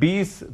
20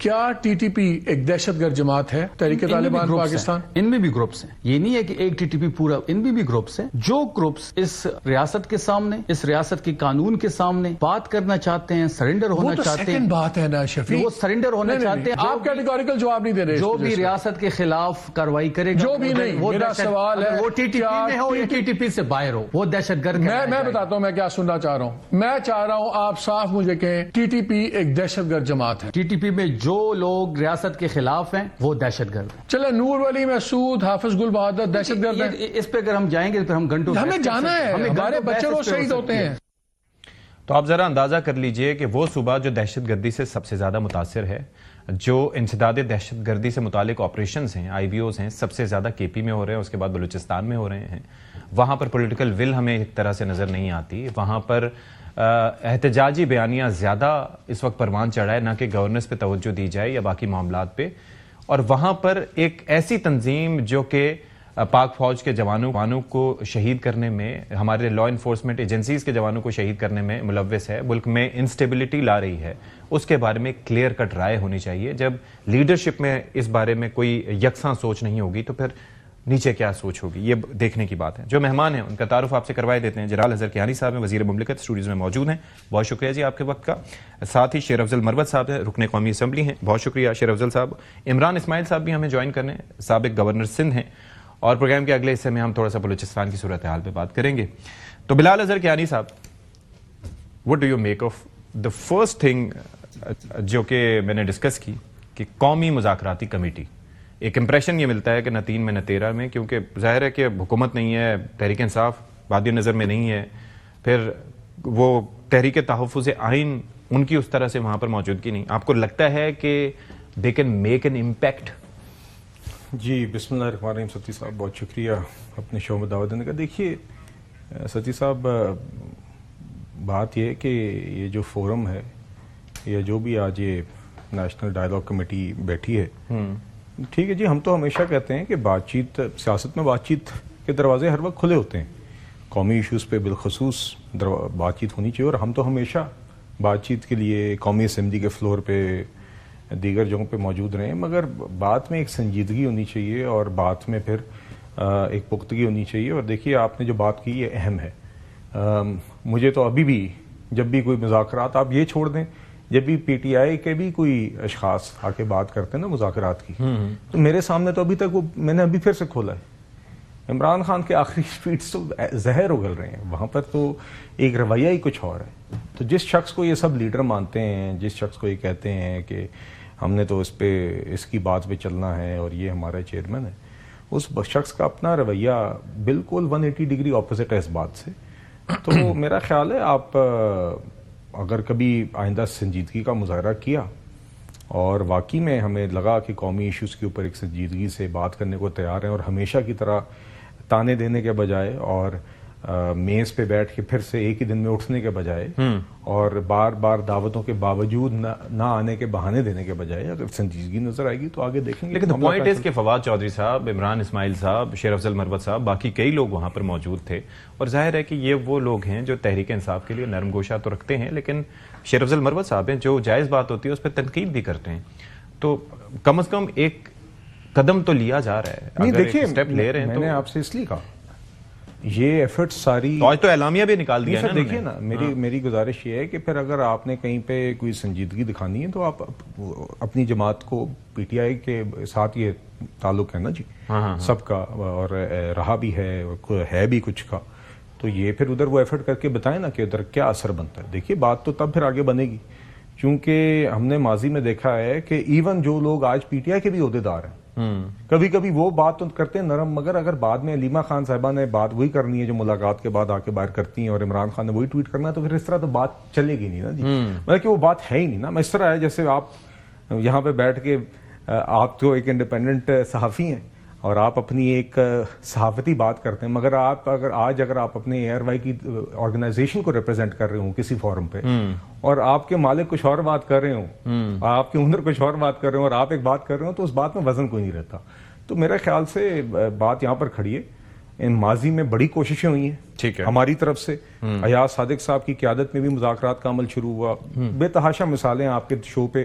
کیا T T P ایک دہشت گرد جماعت ہے تحریک طالبان پاکستان؟ ان میں بھی گروپس ہیں، یہ نہیں ہے کہ ایک ٹی ٹی پی پورا، ان میں بھی گروپس ہیں جو گروپس اس ریاست کے سامنے، اس ریاست کے قانون کے سامنے بات کرنا چاہتے ہیں، سرنڈر ہونا چاہتے ہیں۔ سیکنڈ بات ہے نا شفیق، وہ سرنڈر ہونا چاہتے ہیں۔ آپ کیٹیگوریکل جواب نہیں دے رہے۔ جو بھی ریاست کے خلاف کارروائی کرے گا، جو بھی نہیں، وہ میرا سوال ہے وہ ٹی ٹی پی میں ہو یا ٹی ٹی پی سے باہر ہو، وہ دہشت گرد۔ میں بتاتا ہوں میں کیا سننا چاہ رہا ہوں۔ میں چاہ رہا ہوں آپ صاف مجھے کہیں ٹی ٹی پی ایک دہشت گرد جماعت ہے۔ ٹی ٹی پی میں جو لوگ ریاست کے خلاف ہیں وہ دہشت گرد ہیں۔ چلے نور ولی مسعود، حافظ گل بہادر دہشت گرد ہیں؟ اس پہ اگر ہم جائیں گے پھر ہم گھنٹوں ہمیں جانا ہے، ہمارے بچے روز شہید ہوتے ہیں۔ تو آپ ذرا اندازہ کر لیجئے کہ وہ صوبہ جو دہشت گردی سے سب سے زیادہ متاثر ہے، جو انسداد دہشت گردی سے متعلق آپریشنز ہیں، آئی بی اوز ہیں، سب سے زیادہ کے پی میں ہو رہے ہیں، اس کے بعد بلوچستان میں ہو رہے ہیں۔ وہاں پر پولیٹیکل ول ہمیں ایک طرح سے نظر نہیں آتی، وہاں پر احتجاجی بیانیاں زیادہ اس وقت پروان چڑھا ہے، نہ کہ گورننس پہ توجہ دی جائے یا باقی معاملات پہ۔ اور وہاں پر ایک ایسی تنظیم جو کہ پاک فوج کے جوانوں کو شہید کرنے میں، ہمارے لا انفورسمنٹ ایجنسیز کے جوانوں کو شہید کرنے میں ملوث ہے، ملک میں انسٹیبلٹی لا رہی ہے، اس کے بارے میں کلیئر کٹ رائے ہونی چاہیے۔ جب لیڈرشپ میں اس بارے میں کوئی یکساں سوچ نہیں ہوگی تو پھر نیچے کیا سوچ ہوگی، یہ دیکھنے کی بات ہے۔ جو مہمان ہیں ان کا تعارف آپ سے کروائے دیتے ہیں۔ جلال اظہر کیانی صاحب ہیں، وزیر مملکت، اسٹوڈیوز میں موجود ہیں، بہت شکریہ جی آپ کے وقت کا۔ ساتھ ہی شیر افضل مروت صاحب ہیں، رکن قومی اسمبلی ہیں، بہت شکریہ شیر افضل صاحب۔ عمران اسماعیل صاحب بھی ہمیں جوائن کرنے، سابق گورنر سندھ ہیں، اور پروگرام کے اگلے حصے میں ہم تھوڑا سا بلوچستان کی صورتحال پہ بات کریں گے۔ تو بلال اظہر کیانی صاحب، what do you make of the first thing جو کہ میں نے ڈسکس کی کہ قومی مذاکراتی کمیٹی، ایک امپریشن یہ ملتا ہے کہ نہ 3 میں نہ 13 میں، کیونکہ ظاہر ہے کہ حکومت نہیں ہے، تحریک انصاف بادی نظر میں نہیں ہے، پھر وہ تحریک تحفظ آئین ان کی اس طرح سے وہاں پر موجودگی نہیں۔ آپ کو لگتا ہے کہ they can make an impact? جی بسم اللہ الرحمن الرحیم۔ ستی صاحب بہت شکریہ اپنے شو میں دعوت دینے کا۔ دیکھیے ستی صاحب، بات یہ ہے کہ یہ جو فورم ہے یا جو بھی آج یہ نیشنل ڈائیلاگ کمیٹی بیٹھی ہے، ٹھیک ہے جی، ہم تو ہمیشہ کہتے ہیں کہ بات چیت، سیاست میں بات چیت کے دروازے ہر وقت کھلے ہوتے ہیں، قومی ایشوز پہ بالخصوص بات چیت ہونی چاہیے، اور ہم تو ہمیشہ بات چیت کے لیے قومی اسمبلی کے فلور پہ، دیگر جگہوں پہ موجود رہے ہیں، مگر بات میں ایک سنجیدگی ہونی چاہیے اور بات میں پھر ایک پختگی ہونی چاہیے۔ اور دیکھیے آپ نے جو بات کی یہ اہم ہے۔ مجھے تو ابھی بھی جب بھی کوئی مذاکرات، آپ یہ چھوڑ دیں، جب بھی پی ٹی آئی کے بھی کوئی اشخاص آ کے بات کرتے ہیں نا مذاکرات کی، تو میرے سامنے تو ابھی تک وہ میں نے ابھی پھر سے کھولا ہے، عمران خان کے آخری ٹویٹس تو زہر اگل رہے ہیں، وہاں پر تو ایک رویہ ہی کچھ اور ہے۔ تو جس شخص کو یہ سب لیڈر مانتے ہیں، جس شخص کو یہ کہتے ہیں کہ ہم نے تو اس کی بات پہ چلنا ہے اور یہ ہمارا چیئرمین ہے، اس شخص کا اپنا رویہ بالکل 180 ڈگری اپوزٹ ہے اس بات سے۔ تو میرا خیال ہے آپ اگر کبھی آئندہ سنجیدگی کا مظاہرہ کیا اور واقعی میں ہمیں لگا کہ قومی ایشوز کے اوپر ایک سنجیدگی سے بات کرنے کو تیار ہیں، اور ہمیشہ کی طرح تانے دینے کے بجائے اور میز پہ بیٹھ کے پھر سے ایک ہی دن میں اٹھنے کے بجائے اور بار بار دعوتوں کے باوجود نہ آنے کے بہانے دینے کے بجائے اگر سنجیدگی نظر آئے گی تو آگے دیکھیں گے۔ لیکن پوائنٹ اس کہ فواد چودھری صاحب، عمران اسماعیل صاحب، شیر افضل مروت صاحب، باقی کئی لوگ وہاں پر موجود تھے، اور ظاہر ہے کہ یہ وہ لوگ ہیں جو تحریک انصاف کے لیے نرم گوشہ تو رکھتے ہیں، لیکن شیر افضل مروت صاحب ہیں جو جائز بات ہوتی ہے اس پہ تنقید بھی کرتے ہیں، تو کم از کم ایک قدم تو لیا جا رہا ہے۔ نہیں دیکھیے، اسٹیپ لے رہے ہیں میں نے آپ سے اس لیے کہا یہ ایفرٹ ساری، آج تو اعلامیہ بھی نکال دیا ہے نا۔ دیکھیے نا، میری گزارش یہ ہے کہ پھر اگر آپ نے کہیں پہ کوئی سنجیدگی دکھانی ہے تو آپ اپنی جماعت کو، پی ٹی آئی کے ساتھ یہ تعلق ہے نا جی سب کا، اور رہا بھی ہے بھی کچھ کا، تو یہ پھر ادھر وہ ایفرٹ کر کے بتائیں نا کہ ادھر کیا اثر بنتا ہے۔ دیکھیے بات تو تب پھر آگے بنے گی، چونکہ ہم نے ماضی میں دیکھا ہے کہ ایون جو لوگ آج پی ٹی آئی کے بھی عہدیدار ہیں، کبھی کبھی وہ بات تو کرتے ہیں نرم، مگر اگر بعد میں علیمہ خان صاحبہ نے بات وہی کرنی ہے جو ملاقات کے بعد آ کے باہر کرتی ہیں، اور عمران خان نے وہی ٹویٹ کرنا ہے، تو پھر اس طرح تو بات چلے گی نہیں نا جی، مطلب کہ وہ بات ہے ہی نہیں نا۔ میں اس طرح ہے جیسے آپ یہاں پہ بیٹھ کے، آپ تو ایک انڈیپینڈنٹ صحافی ہیں اور آپ اپنی ایک صحافتی بات کرتے ہیں، مگر اگر آپ اپنے ایئر وائی کی آرگنائزیشن کو ریپرزینٹ کر رہے ہوں کسی فورم پہ، اور آپ کے مالک کچھ اور بات کر رہے ہوں، آپ کے اونر کچھ اور بات کر رہے ہوں، اور آپ ایک بات کر رہے ہوں، تو اس بات میں وزن کوئی نہیں رہتا۔ تو میرے خیال سے بات یہاں پر کھڑی ہے۔ ان ماضی میں بڑی کوششیں ہوئی ہیں ہماری طرف سے، ایاز صادق صاحب کی قیادت میں بھی مذاکرات کا عمل شروع ہوا، بے تحاشا مثالیں آپ کے شو پہ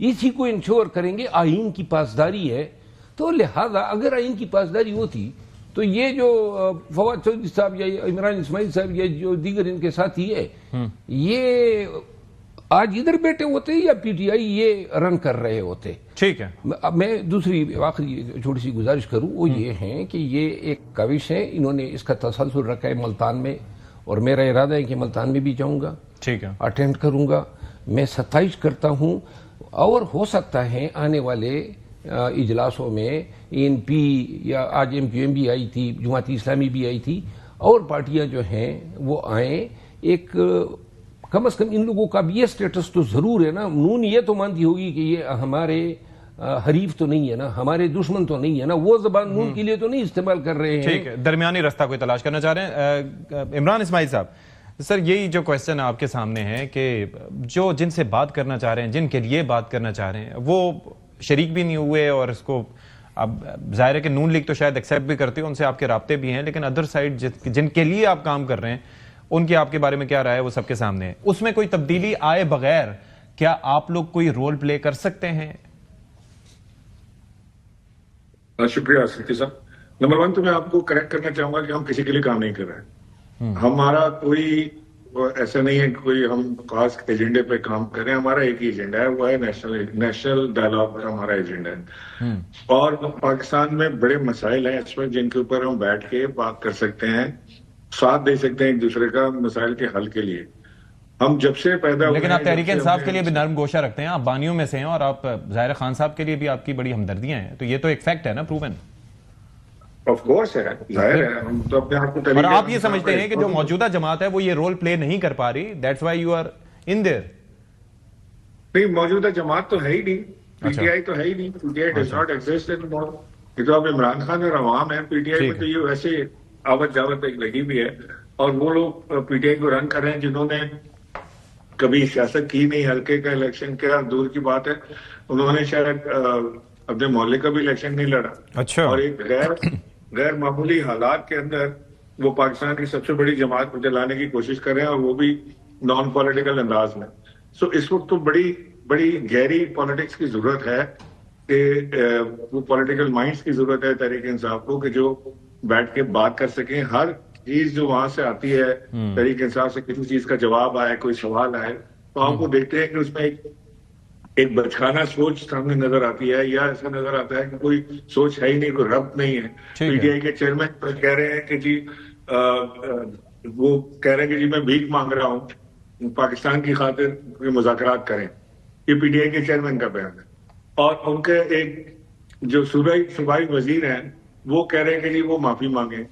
اسی کو انشور کریں گے. آئین کی پاسداری ہے, تو لہذا اگر آئین کی پاسداری ہوتی تو یہ جو فواد چودھری صاحب یا عمران اسماعیل صاحب یا جو دیگر ان کے ساتھی ہے, یہ آج ادھر بیٹھے ہوتے یا پی ٹی آئی یہ رن کر رہے ہوتے. ٹھیک ہے, میں دوسری آخری چھوٹی سی گزارش کروں, وہ یہ ہے کہ یہ ایک کاوش ہے, انہوں نے اس کا تسلسل رکھا ہے ملتان میں, اور میرا ارادہ ہے کہ ملتان میں بھی جاؤں گا, ٹھیک ہے, اٹینڈ کروں گا. میں 27 کرتا ہوں, اور ہو سکتا ہے آنے والے اجلاسوں میں این پی یا آج ایم کیو ایم بھی آئی تھی, جماعت اسلامی بھی آئی تھی, اور پارٹیاں جو ہیں وہ آئیں. ایک کم از کم ان لوگوں کا بھی یہ سٹیٹس تو ضرور ہے نا. نون یہ تو مانتی ہوگی کہ یہ ہمارے حریف تو نہیں ہے نا, ہمارے دشمن تو نہیں ہے نا, وہ زبان نون کے لیے تو نہیں استعمال کر رہے ہیں. ٹھیک ہے, درمیانی راستہ کوئی تلاش کرنا چاہ رہے ہیں. عمران اسماعیل صاحب, سر یہی جو کوشچن آپ کے سامنے ہے کہ جو جن سے بات کرنا چاہ رہے ہیں, جن کے لیے بات کرنا چاہ رہے ہیں, وہ شریک بھی نہیں ہوئے, اور اس کو اب ظاہر ہے کہ نون لیگ تو شاید ایکسیپٹ بھی کرتی ہے, ان سے آپ کے رابطے بھی ہیں, لیکن ادر سائڈ جن کے لیے آپ کام کر رہے ہیں ان کی آپ کے بارے میں کیا رائے ہے وہ سب کے سامنے ہے. اس میں کوئی تبدیلی آئے بغیر کیا آپ لوگ کوئی رول پلے کر سکتے ہیں؟ شکریہ ستی صاحب. نمبر 1 تو میں آپ کو کریکٹ کرنا چاہوں گا کہ ہم کسی کے لیے کام نہیں کر رہے ہیں. ہمارا کوئی ایسا نہیں ہے کہ کوئی ہم خاص ایجنڈے پہ کام کر رہے ہیں. ہمارا ایک ہی ایجنڈا ہے, وہ ہے نیشنل ڈائلاگ کا ہمارا ایجنڈا ہے. اور پاکستان میں بڑے مسائل ہیں اس میں جن کے اوپر ہم بیٹھ کے بات کر سکتے ہیں, ساتھ دے سکتے ہیں ایک دوسرے کا مسائل کے حل کے لیے. ہم جب سے پیدا ہوئے, لیکن آپ تحریک انصاف کے لیے بھی نرم گوشہ رکھتے ہیں, آپ بانیوں میں سے ہیں, اور آپ ظاہر خان صاحب کے لیے بھی آپ کی بڑی ہمدردیاں ہیں, تو یہ تو ایک فیکٹ ہے نا, پروون. آف کورس ہے, ظاہر ہے. ہم تو اپنے آپ کو, اور آپ یہ سمجھتے ہیں کہ جو موجودہ جماعت ہے وہ یہ رول پلے نہیں کر پا رہی, that's why you are in there. نہیں, موجودہ جماعت تو ہے ہی نہیں, پی ٹی آئی تو ہے ہی نہیں. P T I does not exist any more. یہ تو اب عمران خان اور عوام ہے. پی ٹی آئی میں تو یہ ویسے آوت جاوت ایک لگی بھی ہے, اور وہ لوگ پی ٹی آئی کو رن کر رہے ہیں جنہوں نے کبھی سیاست کی نہیں, ہلکے کا الیکشن کیا دور کی بات ہے. انہوں نے شاید اپنے محلے کا بھی الیکشن نہیں لڑا. اچھا. اور ایک غیر معمولی حالات کے اندر وہ پاکستان کی سب سے بڑی جماعت کو چلانے کی کوشش کر رہے ہیں, اور وہ بھی نان پولیٹیکل انداز میں. سو اس وقت تو بڑی گہری پالیٹکس کی ضرورت ہے, کہ وہ پولیٹیکل مائنڈز کی ضرورت ہے تحریک انصاف کو, کہ جو بیٹھ کے بات کر سکیں. ہر چیز جو وہاں سے آتی ہے تحریک انصاف سے, کسی چیز کا جواب آئے, کوئی سوال آئے, تو آپ کو دیکھتے ہیں کہ اس میں ایک بچکانہ سوچ سامنے نظر آتی ہے, یا ایسا نظر آتا ہے کہ کوئی سوچ ہے ہی نہیں, کوئی ربط نہیں ہے. پی ٹی آئی کے چیئرمین کہہ رہے ہیں کہ جی وہ کہہ رہے ہیں کہ جی میں بھیک مانگ رہا ہوں, پاکستان کی خاطر مذاکرات کریں. یہ پی ٹی آئی کے چیئرمین کا بیان ہے. اور ان کے ایک جو صوبائی وزیر ہیں وہ کہہ رہے ہیں کہ جی وہ معافی مانگیں.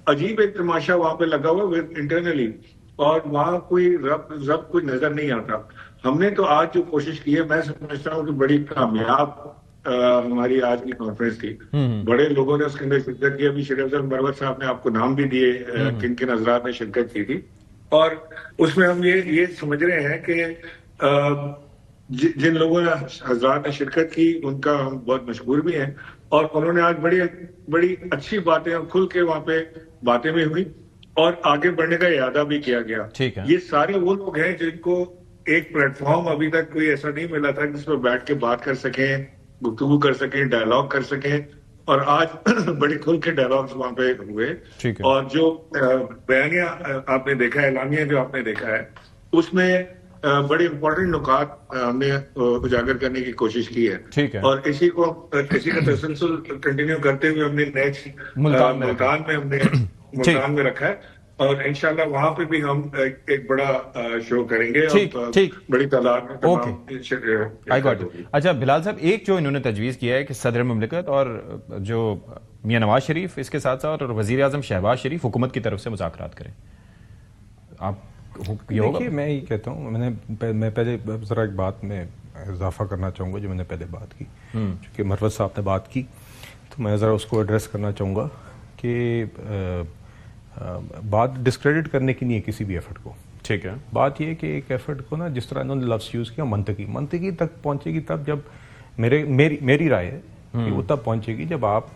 عجیب ایک تماشا وہاں پہ لگا ہوا انٹرنلی, اور وہاں کوئی ضبط کوئی نظر نہیں آتا. ہم نے تو آج جو کوشش کی ہے, میں سمجھتا ہوں کہ بڑی کامیاب ہماری آج کی کانفرنس تھی. بڑے لوگوں نے اس کے اندر شرکت کی. ابھی شریف افضل مروت صاحب نے آپ کو نام بھی دیے کن کن حضرات نے شرکت کی تھی, اور اس میں ہم یہ سمجھ رہے ہیں کہ جن لوگوں نے حضرات نے شرکت کی ان کا ہم بہت مشکور بھی ہیں, اور انہوں نے آج بڑی اچھی باتیں کھل کے وہاں پہ باتیں بھی ہوئی, اور آگے بڑھنے کا ارادہ بھی کیا گیا. یہ سارے وہ لوگ ہیں جن کو ایک پلیٹ فارم ابھی تک کوئی ایسا نہیں ملا تھا جس پر بیٹھ کے بات کر سکیں, گفتگو کر سکیں, ڈائلاگ کر سکیں, اور آج بڑی کھل کے ڈائلاگز وہاں پہ ہوئے. اور جو بیانیہ آپ نے دیکھا ہے, اعلامیہ جو آپ نے دیکھا ہے, اس میں بڑے امپورٹنٹ نکات ہم نے اجاگر کرنے کی کوشش کی ہے, اور اسی کا تسلسل کنٹینیو کرتے ہوئے ہم نے نیکسٹ ملتان میں رکھا ہے, اور انشاءاللہ وہاں پہ بھی ہم ایک بڑا شو کریں گے, اور بڑی تعداد میں تمام. اچھا بلال صاحب, ایک جو انہوں نے تجویز کیا ہے کہ صدر مملکت اور جو میاں نواز شریف اس کے ساتھ ساتھ اور وزیر اعظم شہباز شریف حکومت کی طرف سے مذاکرات کریں, آپ دیکھیے میں یہ کہتا ہوں, میں پہلے ذرا ایک بات میں اضافہ کرنا چاہوں گا جو میں نے پہلے بات کی, چونکہ مروت صاحب نے بات کی تو میں ذرا اس کو ایڈریس کرنا چاہوں گا کہ بات ڈسکریڈٹ کرنے کی نہیں ہے کسی بھی ایفرٹ کو. ٹھیک ہے, بات یہ ہے کہ ایک ایفرٹ کو نا جس طرح انہوں نے لفظ یوز کیا منطقی تک پہنچے گی تب جب میری رائے ہے کہ وہ تب پہنچے گی جب آپ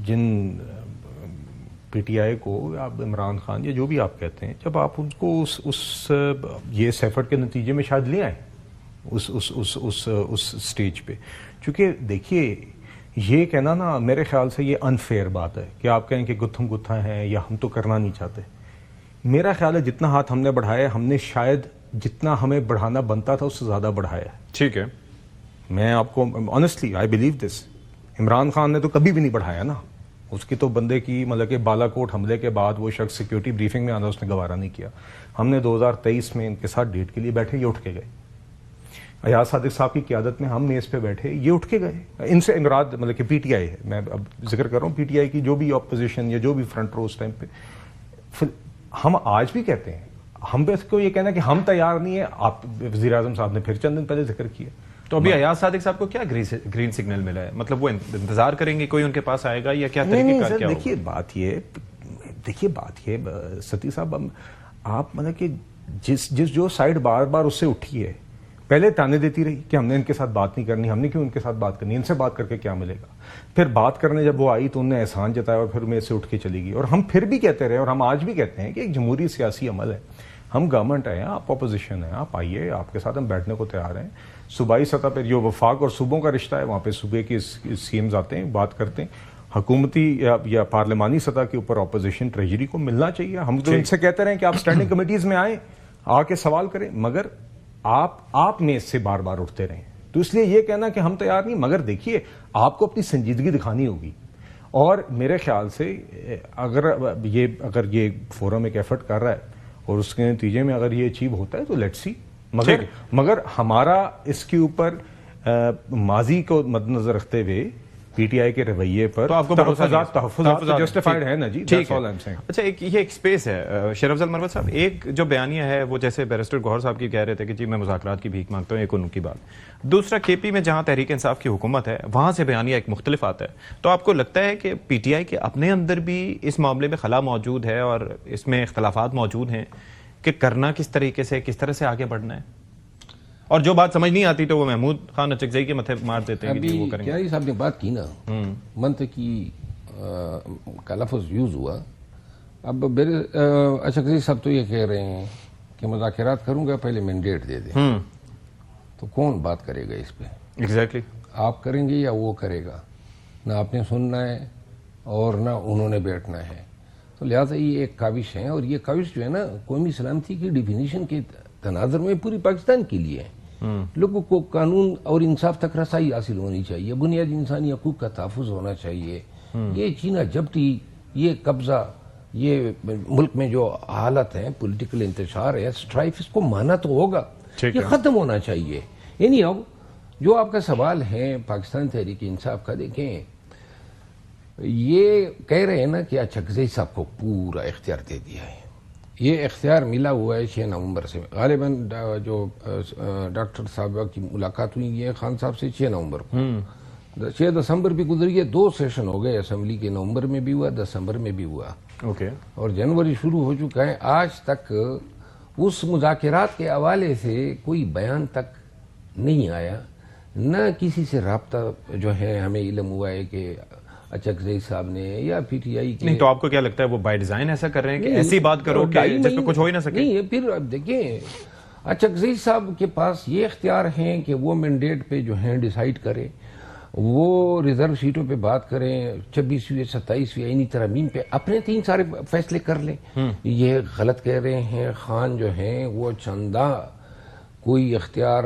جن پی ٹی آئی کو, آپ عمران خان یا جو بھی آپ کہتے ہیں, جب آپ ان کو اس یہ ایفرٹ کے نتیجے میں شاید لے آئیں, اس سٹیج پہ. چونکہ دیکھیے یہ کہنا نا میرے خیال سے یہ انفیئر بات ہے کہ آپ کہیں کہ گتھم گتھا ہیں یا ہم تو کرنا نہیں چاہتے. میرا خیال ہے جتنا ہاتھ ہم نے بڑھایا ہم نے شاید جتنا ہمیں بڑھانا بنتا تھا اس سے زیادہ بڑھایا ہے. ٹھیک ہے, میں آپ کو honestly I believe this. Imran Khan نے تو کبھی بھی نہیں بڑھایا نا, اس کی تو بندے کی مطلب کہ بالا کوٹ حملے کے بعد وہ شخص سیکیورٹی بریفنگ میں آنا اس نے گوارا نہیں کیا. ہم نے 2023 میں ان کے ساتھ ڈیٹ کے لیے بیٹھے, یہ اٹھ کے گئے. ایاز صادق صاحب کی قیادت میں ہم میز پہ بیٹھے, یہ اٹھ کے گئے. ان سے امراد مطلب کہ پی ٹی آئی ہے, میں اب ذکر کر رہا ہوں پی ٹی آئی کی جو بھی اپوزیشن یا جو بھی فرنٹ رو اس ٹائم پہ. ہم آج بھی کہتے ہیں, ہم بس کو یہ کہنا کہ ہم تیار نہیں ہیں. آپ وزیر اعظم صاحب نے پھر چند دن پہلے ذکر کیا. تو ابھی ایاز صادق صاحب کو کیا گرین سگنل ملا ہے؟ مطلب وہ انتظار کریں گے کوئی ان کے پاس آئے گا یا کیا طریقہ کار کیا ہوگا؟ دیکھیے بات یہ ستی صاحب, آپ مطلب کہ جو سائڈ بار بار اس سے اٹھی ہے, پہلے تانے دیتی رہی کہ ہم نے ان کے ساتھ بات نہیں کرنی, ہم نے کیوں ان کے ساتھ بات کرنی, ان سے بات کر کے کیا ملے گا. پھر بات کرنے جب وہ آئی تو انہوں نے احسان جتایا اور پھر میں سے اٹھ کے چلی گئی. اور ہم پھر بھی کہتے رہے اور ہم آج بھی کہتے ہیں کہ ایک جمہوری سیاسی عمل ہے. ہم گورنمنٹ ہیں, آپ اپوزیشن ہیں, آپ آئیے, آپ کے ساتھ ہم بیٹھنے کو تیار ہیں. صوبائی سطح پہ جو وفاق اور صوبوں کا رشتہ ہے وہاں پہ صوبے کی اسکیمز آتے ہیں, بات کرتے ہیں. حکومتی یا پارلیمانی سطح کے اوپر اپوزیشن ٹریجری کو ملنا چاہیے. ہم تو ان سے کہتے رہے کہ آپ اسٹینڈنگ کمیٹیز میں آئیں, آ کے سوال کریں, مگر آپ میں اس سے بار بار اٹھتے رہیں. تو اس لیے یہ کہنا کہ ہم تیار نہیں, مگر دیکھیے آپ کو اپنی سنجیدگی دکھانی ہوگی. اور میرے خیال سے اگر یہ فورم ایک ایفرٹ کر رہا ہے اور اس کے نتیجے میں اگر یہ اچیو ہوتا ہے تو لیٹس سی. مگر ہمارا اس کے اوپر ماضی کو مد نظر رکھتے ہوئے پی ٹی آئی کے رویے پر تحفظات جسٹیفائڈ ہے نا جی. اچھا, یہ ایک سپیس ہے. شیر افضل مروت صاحب, ایک جو بیانیہ ہے وہ جیسے بیرسٹر گوہر صاحب کی کہہ رہے تھے کہ جی میں مذاکرات کی بھیک مانگتا ہوں, ایک ان کی بات. دوسرا کے پی میں جہاں تحریک انصاف کی حکومت ہے وہاں سے بیانیہ ایک مختلف آتا ہے. تو آپ کو لگتا ہے کہ پی ٹی آئی کے اپنے اندر بھی اس معاملے میں خلا موجود ہے اور اس میں اختلافات موجود ہیں کہ کرنا کس طریقے سے, کس طرح سے آگے بڑھنا ہے؟ اور جو بات سمجھ نہیں آتی تو وہ محمود خان اچکزئی کے متھے مار دیتے ہیں کہ وہ کریں گے. کیا صاحب نے بات کی نا, منطقی کا لفظ یوز ہوا. اب اچکزئی صاحب تو یہ کہہ رہے ہیں کہ مذاکرات کروں گا, پہلے مینڈیٹ دے دیں. تو کون بات کرے گا اس پہ؟ ایگزیکٹلی آپ کریں گے یا وہ کرے گا؟ نہ آپ نے سننا ہے اور نہ انہوں نے بیٹھنا ہے. تو لہٰذا یہ ایک کاوش ہے, اور یہ کاوش جو ہے نا قومی سلامتی کی ڈیفینیشن کے تناظر میں پوری پاکستان کے لیے ہے. لوگوں کو قانون اور انصاف تک رسائی حاصل ہونی چاہیے, بنیادی انسانی حقوق کا تحفظ ہونا چاہیے. یہ چینا جھپٹی, یہ قبضہ, یہ ملک میں جو حالت ہے, پولیٹیکل انتشار ہے, اسٹرائف, اس کو مانا تو ہوگا, یہ ختم ہونا چاہیے. یعنی اب جو آپ کا سوال ہے پاکستان تحریک انصاف کا, دیکھیں یہ کہہ رہے ہیں نا کہ اچکزئی صاحب کو پورا اختیار دے دیا ہے. یہ اختیار ملا ہوا ہے 6 نومبر سے. غالباً جو ڈاکٹر صاحبہ کی ملاقات ہوئی ہے خان صاحب سے 6 نومبر کو, 6 دسمبر بھی گزری ہے. 2 سیشن ہو گئے اسمبلی کے, نومبر میں بھی ہوا, دسمبر میں بھی ہوا, اور جنوری شروع ہو چکا ہے. آج تک اس مذاکرات کے حوالے سے کوئی بیان تک نہیں آیا, نہ کسی سے رابطہ جو ہے ہمیں علم ہوا ہے کہ اچکزئی صاحب نے یا پی ٹی آئی کے. نہیں تو آپ کو کیا لگتا ہے وہ بائی ڈیزائن ایسا کر رہے ہیں کہ ایسی بات کرو کہ جس پہ کچھ ہو ہی نہ سکے؟ نہیں, پھر اب دیکھیں اچکزئی صاحب کے پاس یہ اختیار ہیں کہ وہ مینڈیٹ پہ جو ہیں ڈیسائیڈ کرے, وہ ریزرو سیٹوں پہ بات کریں, 26ویں 27ویں آئینی ترامیم پہ اپنے 3 سارے فیصلے کر لیں. یہ غلط کہہ رہے ہیں. خان جو ہیں وہ چندہ کوئی اختیار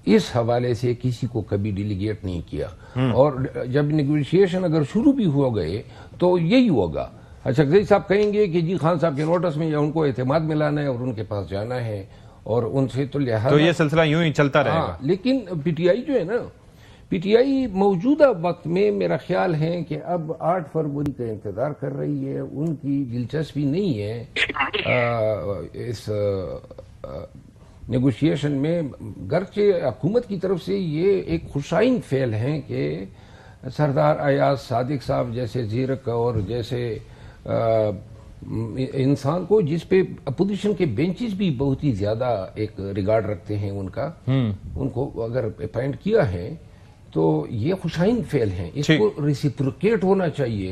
اس حوالے سے کسی کو کبھی ڈیلیگیٹ نہیں کیا, اور جب نیگوشیشن اگر شروع بھی ہو گئے تو یہی ہوگا. اچکزئی صاحب کہیں گے کہ جی خان صاحب کے نوٹس میں یا ان کو اعتماد میں لانا ہے اور ان کے پاس جانا ہے, اور ان سے تو لہٰذا تو یہ سلسلہ یوں ہی چلتا رہے گا. لیکن پی ٹی آئی جو ہے نا, پی ٹی آئی موجودہ وقت میں میرا خیال ہے کہ اب 8 فروری کا انتظار کر رہی ہے. ان کی دلچسپی نہیں ہے اس نیگوشیشن میں, گرچہ حکومت کی طرف سے یہ ایک خوشائن فعل ہے کہ سردار ایاز صادق صاحب جیسے زیرک اور جیسے انسان کو, جس پہ اپوزیشن کے بینچز بھی بہت ہی زیادہ ایک ریگارڈ رکھتے ہیں ان کا, ان کو اگر اپائنٹ کیا ہے تو یہ خوشائن فعل ہیں. اس کو ریسیپروکیٹ ہونا چاہیے.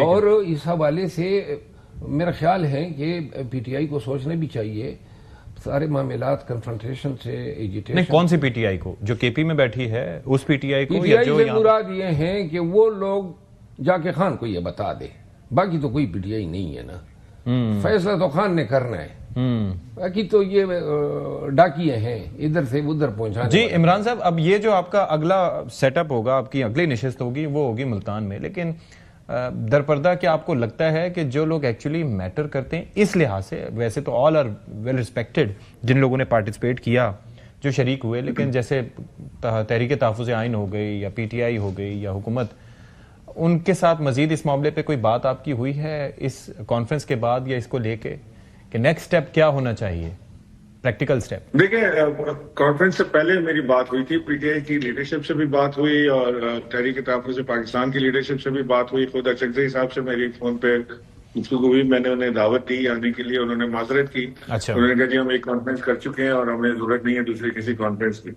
اور اس حوالے سے میرا خیال ہے کہ پی ٹی آئی کو سوچنا بھی چاہیے. سارے معاملات کنفرنٹیشن سے نہیں ایجیٹیشن. کون سی پی ٹی آئی کو جو کے پی میں بیٹھی ہے اس پی ٹی آئی کو پی ٹی یا آئی جو سے یہاں مراد یہ ہیں کہ وہ لوگ جا کے خان کو یہ بتا دے, باقی تو کوئی پی ٹی آئی نہیں ہے نا, فیصلہ تو خان نے کرنا ہے, باقی تو یہ ڈاکیے ہیں ادھر سے ادھر پہنچانے. جی عمران صاحب, اب یہ جو آپ کا اگلا سیٹ اپ ہوگا, آپ کی اگلی نشست ہوگی وہ ہوگی ملتان میں, لیکن درپردہ کیا آپ کو لگتا ہے کہ جو لوگ ایکچولی میٹر کرتے ہیں اس لحاظ سے, ویسے تو آل آر ویل ریسپیکٹڈ جن لوگوں نے پارٹیسپیٹ کیا جو شریک ہوئے, لیکن جیسے تحریک تحفظ آئین ہو گئی یا پی ٹی آئی ہو گئی یا حکومت, ان کے ساتھ مزید اس معاملے پہ کوئی بات آپ کی ہوئی ہے اس کانفرنس کے بعد یا اس کو لے کے کہ نیکسٹ سٹیپ کیا ہونا چاہیے, پریکٹیکل سٹیپ؟ دیکھیں کانفرنس سے پہلے میری بات ہوئی تھی, پی ٹی آئی کی لیڈرشپ سے بھی بات ہوئی اور تحریک تحفظ پاکستان کی لیڈرشپ سے بھی بات ہوئی. خود اچکزئی صاحب سے میری فون پہ گفتگو ہوئی, میں نے انہیں دعوت دی آنے کے لیے, انہوں نے معذرت کی. اچھا, انہوں نے کہا جی ہم ایک کانفرنس کر چکے ہیں اور ہمیں ضرورت نہیں ہے دوسری کسی کانفرنس کی.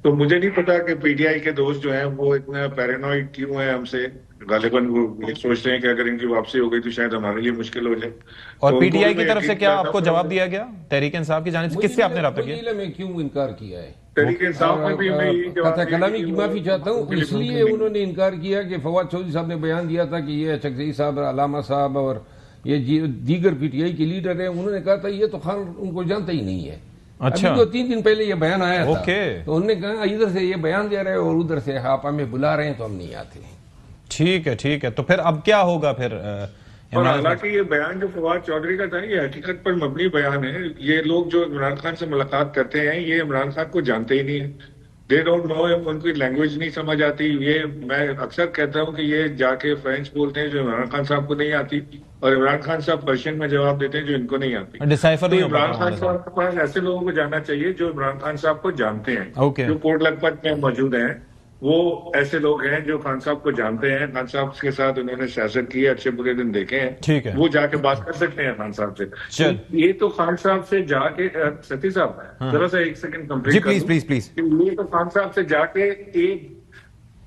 تو مجھے نہیں پتا کہ پی ٹی آئی کے دوست جو ہیں وہ اتنا پیرانوئڈ کیوں ہیں ہم سے. غالباً وہ یہ سوچتے ہیں کہ اگر ان کی واپسی ہو گئی تو شاید ہمارے لیے مشکل ہو جائے. اور پی ٹی آئی کی طرف سے کیا آپ کو جواب دیا گیا, تحریک انصاف کی جانب سے کس سے آپ نے رابطہ کیا؟ مجھے میں کیوں انکار کیا ہے, تحریک انصاف میں بھی میں یہی جواب قطع کلامی کی معافی چاہتا ہوں. اس لیے انہوں نے انکار کیا کہ فواد چودھری صاحب نے بیان دیا تھا کہ یہ اچکزئی صاحب, علامہ صاحب اور یہ دیگر پی ٹی آئی کے لیڈر ہیں, انہوں نے کہا تھا یہ تو خان ان کو جانتا ہی نہیں ہے. اچھا, ابھی تو 3 دن پہلے یہ بیان آیا تھا, تو انہوں نے کہا ادھر سے یہ بیان دے رہے ہیں اور ادھر سے آپ ہمیں بلا رہے ہیں تو ہم نہیں آتے. ٹھیک ہے ٹھیک ہے, تو پھر اب کیا ہوگا پھر؟ اور حالانکہ یہ بیان جو فواد چودھری کا تھا یہ حقیقت پر مبنی بیان ہے. یہ لوگ جو عمران خان سے ملاقات کرتے ہیں یہ عمران خان کو جانتے ہی نہیں ہیں, دے ڈونٹ نو, ان کی لینگویج نہیں سمجھ آتی. یہ میں اکثر کہتا ہوں کہ یہ جا کے فرینچ بولتے ہیں جو عمران خان صاحب کو نہیں آتی, اور عمران خان صاحب پرشین میں جواب دیتے ہیں جو ان کو نہیں آتی. تو عمران خان صاحب کے پاس ایسے لوگوں کو جانا چاہیے جو عمران خان صاحب کو جانتے ہیں, جو کوٹ لکھپت میں موجود ہیں. وہ ایسے لوگ ہیں جو خان صاحب کو جانتے ہیں, خان صاحب کے ساتھ انہوں نے سیاست کی ہے, اچھے برے دن دیکھے ہیں, وہ جا کے بات کر سکتے ہیں خان صاحب سے. یہ تو خان صاحب سے جا کے, ستی صاحب ذرا سا ایک سیکنڈ کمپلیٹ کر دوں. یہ تو خان صاحب سے جا کے ایک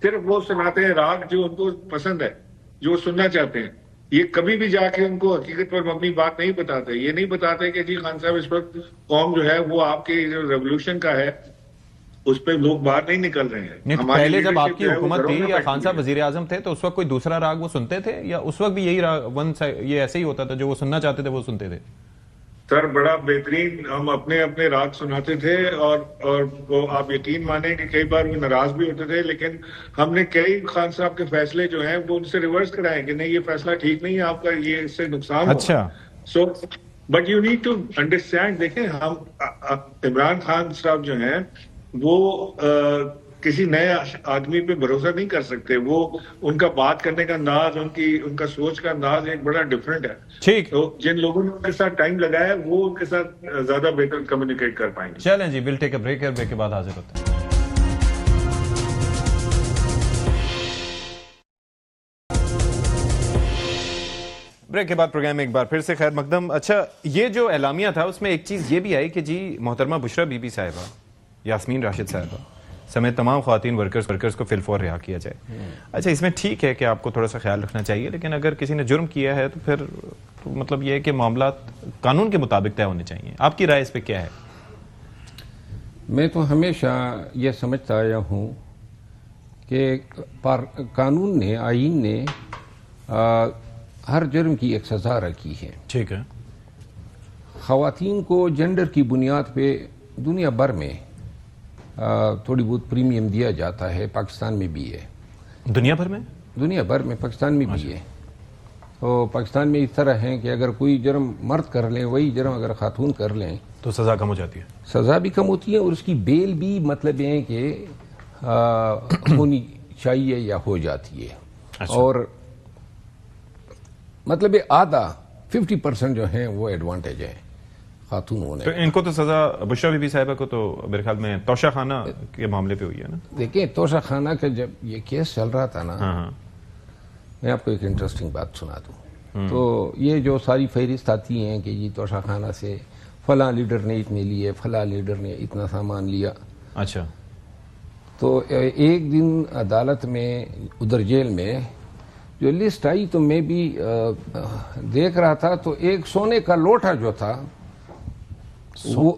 صرف وہ سناتے ہیں راگ جو ان کو پسند ہے, جو سننا چاہتے ہیں. یہ کبھی بھی جا کے ان کو حقیقت پر مبنی بات نہیں بتاتے. یہ نہیں بتاتے کہ جی خان صاحب اس وقت قوم جو ہے وہ آپ کے ریولوشن کا ہے, اس پہ لوگ باہر نہیں نکل رہے ہیں. پہلے جب آپ کی حکومت تھی یا خان صاحب وزیر اعظم تھے تو اس وقت کوئی دوسرا راگ وہ سنتے تھے, یا اس وقت بھی یہی یہ ایسے ہی ہوتا تھا, جو وہ سننا چاہتے تھے وہ سنتے تھے؟ سر بڑا بہترین ہم اپنے اپنے راگ سناتے تھے, اور وہ آپ یقین مانیں کہ کئی بار وہ ناراض بھی ہوتے تھے, لیکن ہم نے کئی خان صاحب کے فیصلے جو ہیں وہ ان سے ریورس کرائے کہ نہیں یہ فیصلہ ٹھیک نہیں ہے آپ کا, یہ اس سے نقصان ہوگا. اچھا, so but you need to understand. دیکھیں ہم عمران خان صاحب جو ہیں وہ کسی نئے آدمی پہ بھروسہ نہیں کر سکتے. وہ ان کا بات کرنے کا انداز, ان کا سوچ کا انداز ایک بڑا ڈفرینٹ ہے. ٹھیک, تو جن لوگوں نے ان کے ساتھ ٹائم لگایا وہ ان کے ساتھ زیادہ بہتر کمیونیکیٹ کر پائیں گے. چلیں جی, ول ٹیک اے بریک, بریک کے بعد حاضر ہوتے ہیں. بریک کے بعد پروگرام میں ایک بار پھر سے خیر مقدم. اچھا, یہ جو اعلامیہ تھا اس میں ایک چیز یہ بھی آئی کہ جی محترمہ بشرا بی بی صاحبہ, یاسمین راشد صاحبہ سمیت تمام خواتین ورکرز کو فی الفور رہا کیا جائے. اچھا, اس میں ٹھیک ہے کہ آپ کو تھوڑا سا خیال رکھنا چاہیے, لیکن اگر کسی نے جرم کیا ہے تو پھر مطلب یہ ہے کہ معاملات قانون کے مطابق طے ہونے چاہیے. آپ کی رائے اس پہ کیا ہے؟ میں تو ہمیشہ یہ سمجھتا آیا ہوں کہ قانون نے, آئین نے ہر جرم کی ایک سزا رکھی ہے. ٹھیک ہے, خواتین کو جینڈر کی بنیاد پہ دنیا بھر میں تھوڑی بہت پریمیم دیا جاتا ہے. پاکستان میں بھی ہے. دنیا بھر میں؟ دنیا بھر میں, پاکستان میں بھی ہے. تو پاکستان میں اس طرح ہے کہ اگر کوئی جرم مرد کر لیں, وہی جرم اگر خاتون کر لیں تو سزا کم ہو جاتی ہے. سزا بھی کم ہوتی ہے, اور اس کی بیل بھی مطلب ہے کہ ہونی چاہیے یا ہو جاتی ہے. اور مطلب آدھا 50% جو ہیں وہ ایڈوانٹیج ہے خاتون ہونے. تو ان کو تو سزا, بشرا بی بی صاحبہ کو تو میرے خیال میں توشہ خانہ کے معاملے پہ ہوئی ہے نا. دیکھیں, توشہ خانہ کا جب یہ کیس چل رہا تھا نا, میں آپ کو ایک انٹرسٹنگ بات سنا دوں. تو یہ جو ساری فہرست آتی ہیں کہ جی توشہ خانہ سے فلاں لیڈر نے اتنے لیے, فلاں لیڈر نے اتنا سامان لیا. اچھا, تو ایک دن عدالت میں ادھر جیل میں جو لسٹ آئی تو میں بھی دیکھ رہا تھا, تو ایک سونے کا لوٹا جو تھا وہ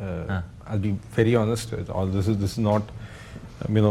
I'll be very honest, all this is not, you know,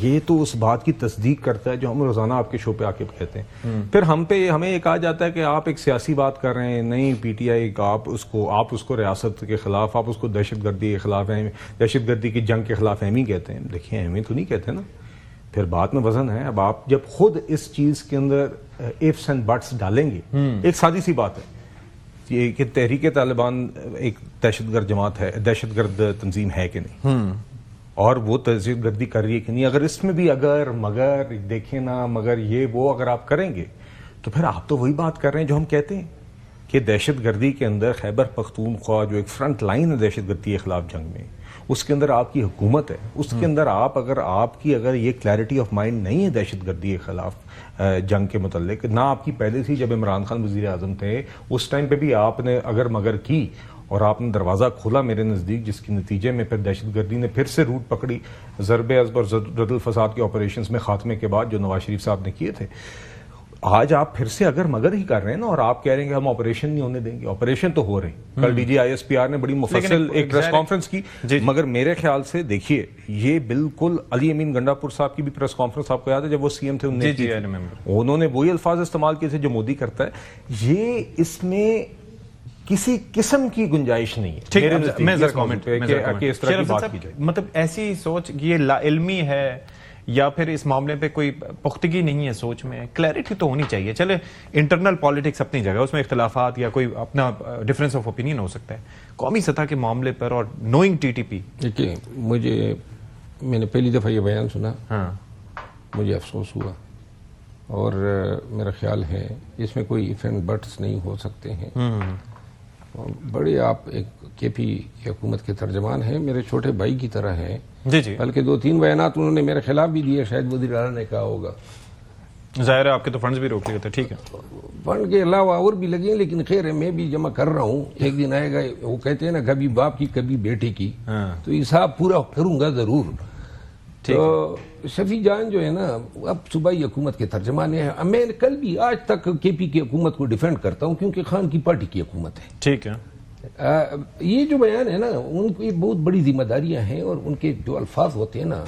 یہ تو اس بات کی تصدیق کرتا ہے جو ہم روزانہ آپ کے شو پہ آ کے کہتے ہیں. پھر ہمیں یہ کہا جاتا ہے کہ آپ ایک سیاسی بات کر رہے ہیں, نہیں پی ٹی آئی آپ اس کو ریاست کے خلاف, آپ اس کو دہشت گردی کے خلاف دہشت گردی کی جنگ کے خلاف اہمی کہتے ہیں. دیکھیں اہمی تو نہیں کہتے نا, پھر بات میں وزن ہے. اب آپ جب خود اس چیز کے اندر ifs and buts ڈالیں گے, ایک سادی سی بات ہے یہ کہ تحریک طالبان ایک دہشت گرد جماعت ہے, دہشت گرد تنظیم ہے کہ نہیں, اور وہ دہشت گردی کر رہی ہے کہ نہیں. اگر اس میں بھی اگر مگر دیکھیں نا مگر یہ وہ اگر آپ کریں گے تو پھر آپ تو وہی بات کر رہے ہیں جو ہم کہتے ہیں کہ دہشت گردی کے اندر خیبر پختونخوا جو ایک فرنٹ لائن ہے دہشت گردی کے خلاف جنگ میں, اس کے اندر آپ کی حکومت ہے, اس کے اندر آپ کی اگر یہ کلیئرٹی آف مائنڈ نہیں ہے دہشت گردی کے خلاف جنگ کے متعلق, نہ آپ کی پہلے سے جب عمران خان وزیر اعظم تھے اس ٹائم پہ بھی آپ نے اگر مگر کی اور آپ نے دروازہ کھولا میرے نزدیک, جس کے نتیجے میں پھر دہشت گردی نے پھر سے روٹ پکڑی ضرب عضب اور رد الفساد کے آپریشنز میں خاتمے کے بعد جو نواز شریف صاحب نے کیے تھے. آج آپ پھر سے اگر مگر ہی کر رہے ہیں نا, اور آپ کہہ رہے ہیں کہ ہم آپریشن نہیں ہونے دیں گے. آپریشن تو ہو رہے ہیں. کل D G I S P R نے بڑی مفصل ایک پریس کانفرنس کی, مگر میرے خیال سے دیکھیے یہ بالکل علی امین گنڈا پور صاحب کی بھی پریس کانفرنس آپ کو یاد ہے جب وہ سی ایم تھے, انہوں نے وہی الفاظ استعمال کیے تھے جو مودی کرتا ہے. یہ اس میں کسی قسم کی گنجائش نہیں ہے. مطلب ایسی سوچ یہ لا علمی ہے یا پھر اس معاملے پہ کوئی پختگی نہیں ہے سوچ میں, کلیئرٹی تو ہونی چاہیے. چلے انٹرنل پالیٹکس اپنی جگہ, اس میں اختلافات یا کوئی اپنا ڈفرینس آف اوپینین ہو سکتا ہے, قومی سطح کے معاملے پر اور نوئنگ ٹی ٹی پی. دیکھیے میں نے پہلی دفعہ یہ بیان سنا, مجھے افسوس ہوا, اور میرا خیال ہے اس میں کوئی ایف اینڈ بٹس نہیں ہو سکتے ہیں. بڑے آپ ایک کے پی کی حکومت کے ترجمان ہیں, میرے چھوٹے بھائی کی طرح ہیں. جی بلکہ 2-3 بیانات انہوں نے میرے خلاف بھی دیے, شاید وزیر اعلیٰ نے کہا ہوگا. ظاہر ہے آپ کے تو فنڈز بھی روک لیے تھے. ٹھیک ہے, فنڈ کے علاوہ اور بھی لگے ہیں, لیکن خیر ہے میں بھی جمع کر رہا ہوں. ایک دن آئے گا, وہ کہتے ہیں نا کبھی باپ کی کبھی بیٹے کی, تو حساب پورا کروں گا ضرور. تو شفیع جان جو ہے نا اب صوبائی حکومت کے ترجمان ہیں. میں کل بھی آج تک کے پی کی حکومت کو ڈیفینڈ کرتا ہوں کیونکہ خان کی پارٹی کی حکومت ہے. ٹھیک ہے, یہ جو بیان ہے نا ان کی بہت بڑی ذمہ داریاں ہیں, اور ان کے جو الفاظ ہوتے ہیں نا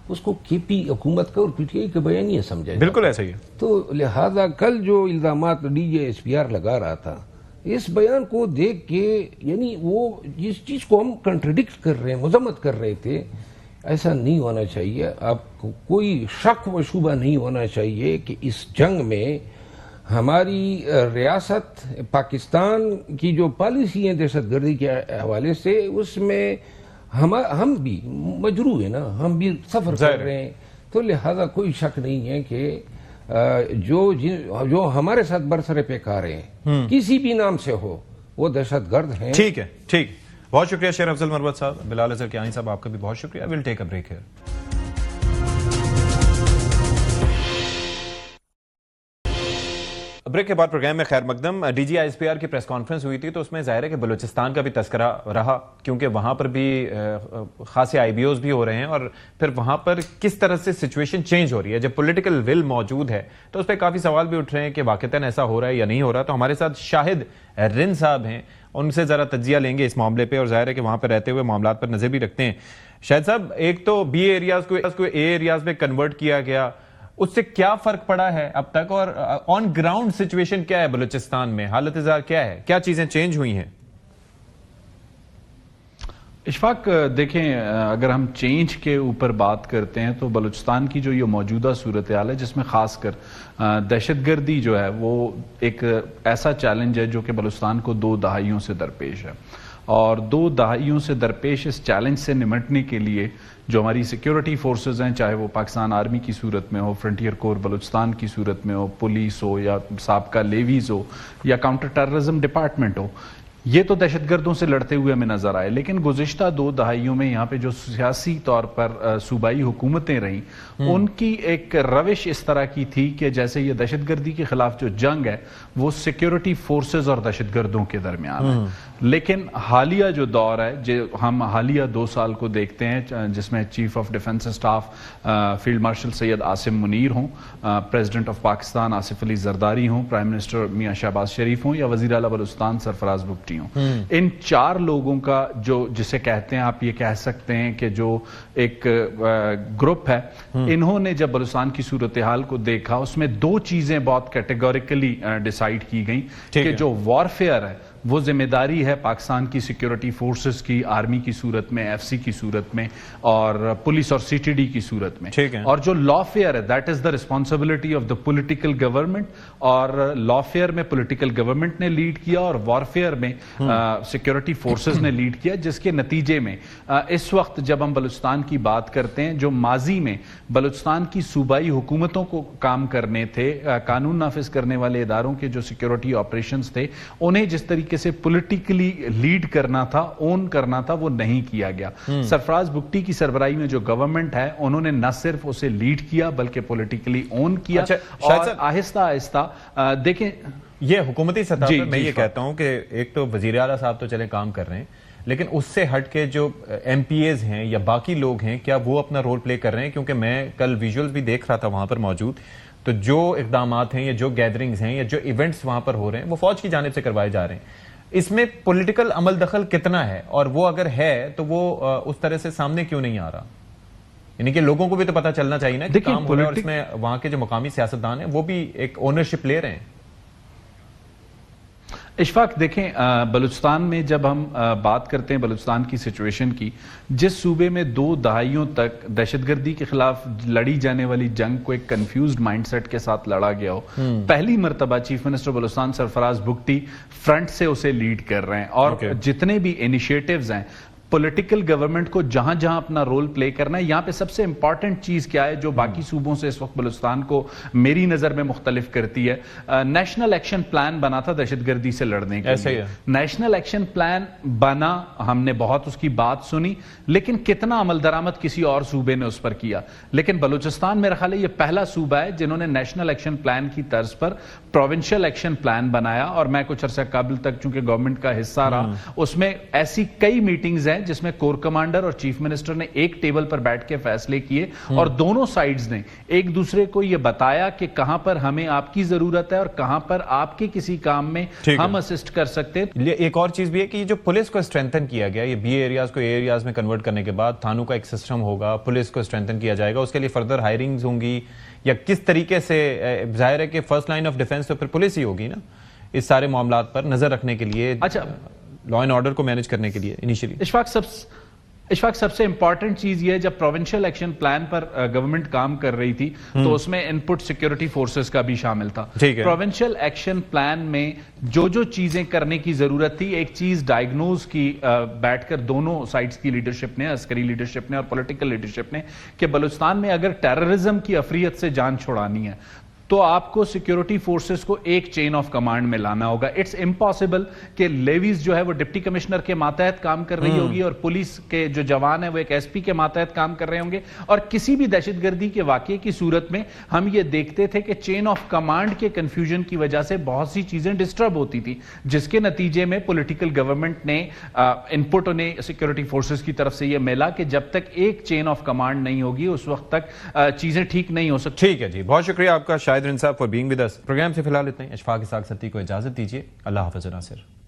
اس کو کے پی حکومت کا اور پی ٹی آئی کا بیان نہیں سمجھا. بالکل ایسا ہی ہے. تو لہذا کل جو الزامات D J S P are لگا رہا تھا, اس بیان کو دیکھ کے یعنی وہ جس چیز کو ہم کنٹرڈکٹ کر رہے ہیں, مذمت کر رہے تھے, ایسا نہیں ہونا چاہیے. آپ کو کوئی شک و شبہ نہیں ہونا چاہیے کہ اس جنگ میں ہماری ریاست پاکستان کی جو پالیسی ہے دہشت گردی کے حوالے سے, اس میں ہم بھی مجروح ہیں نا, ہم بھی سفر کر رہے ہیں. تو لہذا کوئی شک نہیں ہے کہ جو ہمارے ساتھ برسر پیکار ہیں کسی بھی نام سے ہو وہ دہشت گرد ہیں. ٹھیک ہے, ٹھیک, بہت شکریہ شیر افضل مربت صاحب. بلال اظہر کیانی صاحب آپ کا بھی بہت شکریہ. We'll take a break here. Break کے بعد پروگرام میں خیر مقدم. D G I S P R کی پریس کانفرنس ہوئی تھی تو اس میں ظاہر ہے کہ بلوچستان کا بھی تذکرہ رہا, کیونکہ وہاں پر بھی خاصے آئی بی اوز بھی ہو رہے ہیں, اور پھر وہاں پر کس طرح سے سچویشن چینج ہو رہی ہے. جب پولیٹیکل ول موجود ہے تو اس پہ کافی سوال بھی اٹھ رہے ہیں کہ واقعتاً ایسا ہو رہا ہے یا نہیں ہو رہا. تو ہمارے ساتھ شاہد رن صاحب ہیں, ان سے ذرا تجزیہ لیں گے اس معاملے پہ, اور ظاہر ہے کہ وہاں پہ رہتے ہوئے معاملات پر نظر بھی رکھتے ہیں. شاہد صاحب, ایک تو بی ایریاز کو اے ایریاز میں کنورٹ کیا گیا, اس سے کیا فرق پڑا ہے اب تک, اور آن گراؤنڈ سچویشن کیا ہے بلوچستان میں, حالت زار کیا ہے, کیا چیزیں چینج ہوئی ہیں؟ اشفاق دیکھیں, اگر ہم چینج کے اوپر بات کرتے ہیں تو بلوچستان کی جو یہ موجودہ صورتحال ہے جس میں خاص کر دہشت گردی جو ہے وہ ایک ایسا چیلنج ہے جو کہ بلوچستان کو 2 دہائیوں سے درپیش ہے, اور 2 دہائیوں سے درپیش اس چیلنج سے نمٹنے کے لیے جو ہماری سیکیورٹی فورسز ہیں, چاہے وہ پاکستان آرمی کی صورت میں ہو, فرنٹیئر کور بلوچستان کی صورت میں ہو, پولیس ہو, یا سابقہ لیویز ہو, یا کاؤنٹر ٹیررزم ڈپارٹمنٹ ہو, یہ تو دہشت گردوں سے لڑتے ہوئے ہمیں نظر آئے. لیکن گزشتہ 2 دہائیوں میں یہاں پہ جو سیاسی طور پر صوبائی حکومتیں رہیں, ان کی ایک روش اس طرح کی تھی کہ جیسے یہ دہشت گردی کے خلاف جو جنگ ہے وہ سیکیورٹی فورسز اور دہشت گردوں کے درمیان ہے. لیکن حالیہ جو دور ہے, جو ہم حالیہ 2 سال کو دیکھتے ہیں, جس میں chief of defence staff field marshal Syed Asim Munir ہوں, پریزیڈنٹ آف پاکستان آصف علی زرداری ہوں, پرائم منسٹر میاں شہباز شریف ہوں, یا وزیر اعلیٰ بلوچستان سرفراز بگٹی بگٹی ہوں. ان 4 لوگوں کا جو جسے کہتے ہیں آپ یہ کہہ سکتے ہیں کہ جو ایک گروپ ہے, انہوں نے جب بلوچستان کی صورتحال کو دیکھا اس میں 2 چیزیں بہت کیٹیگوریکلی ڈیسائیڈ کی گئیں کہ جو وارفیئر ہے وہ ذمہ داری ہے پاکستان کی سیکیورٹی فورسز کی, آرمی کی صورت میں, ایف سی کی صورت میں, اور پولیس اور سی ٹی ڈی کی صورت میں, اور جو لا فیئر ہے that is the responsibility of the political government, اور لا فیئر میں پولیٹیکل گورنمنٹ نے لیڈ کیا اور وارفیئر میں سیکیورٹی فورسز نے لیڈ کیا, جس کے نتیجے میں اس وقت جب ہم بلوچستان کی بات کرتے ہیں, جو ماضی میں بلوچستان کی صوبائی حکومتوں کو کام کرنے تھے, قانون نافذ کرنے والے اداروں کے جو سیکیورٹی آپریشنز تھے, انہیں جس طریقے سے پولیٹیکلی لیڈ کرنا تھا, اون کرنا تھا, وہ نہیں کیا گیا. سرفراز بگٹی کی سربراہی میں جو گورنمنٹ ہے انہوں نے نہ صرف اسے لیڈ کیا بلکہ پولیٹیکلی اون کیا, اور آہستہ آہستہ دیکھیں یہ حکومتی سطح پر میں یہ کہتا ہوں کہ ایک تو وزیر اعلیٰ صاحب تو چلے کام کر رہے ہیں, لیکن اس سے ہٹ کے جو ایم پی ایز ہیں یا باقی لوگ ہیں, کیا وہ اپنا رول پلے کر رہے ہیں؟ کیونکہ میں کل ویژولز بھی دیکھ رہا تھا وہاں پر موجود, تو جو اقدامات ہیں یا جو گیدرنگز ہیں یا جو ایونٹس وہاں پر ہو رہے ہیں وہ فوج کی جانب سے کروائے جا رہے ہیں. اس میں پولیٹیکل عمل دخل کتنا ہے, اور وہ اگر ہے تو وہ اس طرح سے سامنے کیوں نہیں آ رہا؟ یعنی کہ لوگوں کو بھی تو پتہ چلنا چاہیے نا کہ کام ہو رہا ہے, اور اس میں وہاں کے جو مقامی سیاستدان ہیں وہ بھی ایک اونرشپ لے رہے ہیں. اشفاق دیکھیں, بلوچستان میں جب ہم بات کرتے ہیں بلوچستان کی سچویشن کی, جس صوبے میں 2 دہائیوں تک دہشت گردی کے خلاف لڑی جانے والی جنگ کو ایک کنفیوزڈ مائنڈ سیٹ کے ساتھ لڑا گیا ہو, پہلی مرتبہ چیف منسٹر بلوچستان سرفراز بگٹی فرنٹ سے اسے لیڈ کر رہے ہیں, اور جتنے بھی انیشیٹیوز ہیں پولیٹیکل گورنمنٹ کو جہاں جہاں اپنا رول پلے کرنا ہے. یہاں پہ سب سے امپورٹنٹ چیز کیا ہے جو باقی صوبوں سے اس وقت بلوچستان کو میری نظر میں مختلف کرتی ہے؟ نیشنل ایکشن پلان بنا تھا دہشت گردی سے لڑنے کے لیے. نیشنل ایکشن پلان بنا, ہم نے بہت اس کی بات سنی, لیکن کتنا عمل درآمد کسی اور صوبے نے اس پر کیا؟ لیکن بلوچستان میرا خیال ہے یہ پہلا صوبہ ہے جنہوں نے نیشنل ایکشن پلان کی طرز پر پروونشل ایکشن پلان بنایا, اور میں کچھ عرصہ قبل تک چونکہ گورنمنٹ کا حصہ رہا, اس میں ایسی کئی میٹنگز ہیں جس میں کور کمانڈر اور چیف منسٹر نے ایک ٹیبل پر بیٹھ کے فیصلے کیے, اور دونوں سائیڈز نے ایک دوسرے کو یہ بتایا کہ کہاں پر ہمیں آپ کی ضرورت ہے اور کہاں پر آپ کے کسی کام میں ہم اسسٹ کر سکتے. ایک اور چیز بھی ہے کہ جو پولیس کو اسٹرینتھن کیا گیا, یہ بی ایریاز کو اے ایریاز میں کنورٹ کرنے کے بعد تھانوں کا ایک سسٹم ہوگا, پولیس کو اسٹرینتھن کیا جائے گا, اس کے لیے فردر ہائرنگز ہوں گی, یا کس طریقے سے؟ ظاہر ہے کہ فرسٹ لائن آف ڈیفنس تو پھر پولیس ہی ہوگی نا, اس سارے معاملات پر نظر رکھنے کے لیے, لا اینڈ آرڈر کو مینج کرنے کے لیے انیشلی. اشفاق سب سے امپورٹنٹ چیز یہ ہے, جب پروونشل ایکشن پلان پر گورنمنٹ کام کر رہی تھی تو اس میں ان پٹ سیکیورٹی فورسز کا بھی شامل تھا. پروونشل ایکشن پلان میں جو چیزیں کرنے کی ضرورت تھی, ایک چیز ڈائگنوز کی بیٹھ کر دونوں سائڈز کی لیڈرشپ نے, عسکری لیڈرشپ نے اور پولیٹیکل لیڈرشپ نے, کہ بلوچستان میں اگر ٹیررزم کی افریت سے جان چھڑانی ہے تو آپ کو سیکیورٹی فورسز کو ایک چین آف کمانڈ میں لانا ہوگا. اٹس امپاسبل کہ لیویز جو ہے وہ ڈپٹی کمشنر کے ماتحت کام کر رہی ہوگی, اور پولیس کے جو جوان ہیں وہ ایک ایس پی کے ماتحت کام کر رہے ہوں گے, اور کسی بھی دہشت گردی کے واقعے کی صورت میں ہم یہ دیکھتے تھے کہ چین آف کمانڈ کے کنفیوژن کی وجہ سے بہت سی چیزیں ڈسٹرب ہوتی تھی, جس کے نتیجے میں پولیٹیکل گورنمنٹ نے ان پٹ انہیں سیکیورٹی فورسز کی طرف سے یہ ملا کہ جب تک ایک چین آف کمانڈ نہیں ہوگی اس وقت تک چیزیں ٹھیک نہیں ہو سکتی. ٹھیک ہے جی, بہت شکریہ آپ کا Shahid Raza sahab for being with us. Programme سے فی الحال اتنا ہی. اشفاق اسحاق ستی کو اجازت دیجیے. اللہ حافظ ناصر.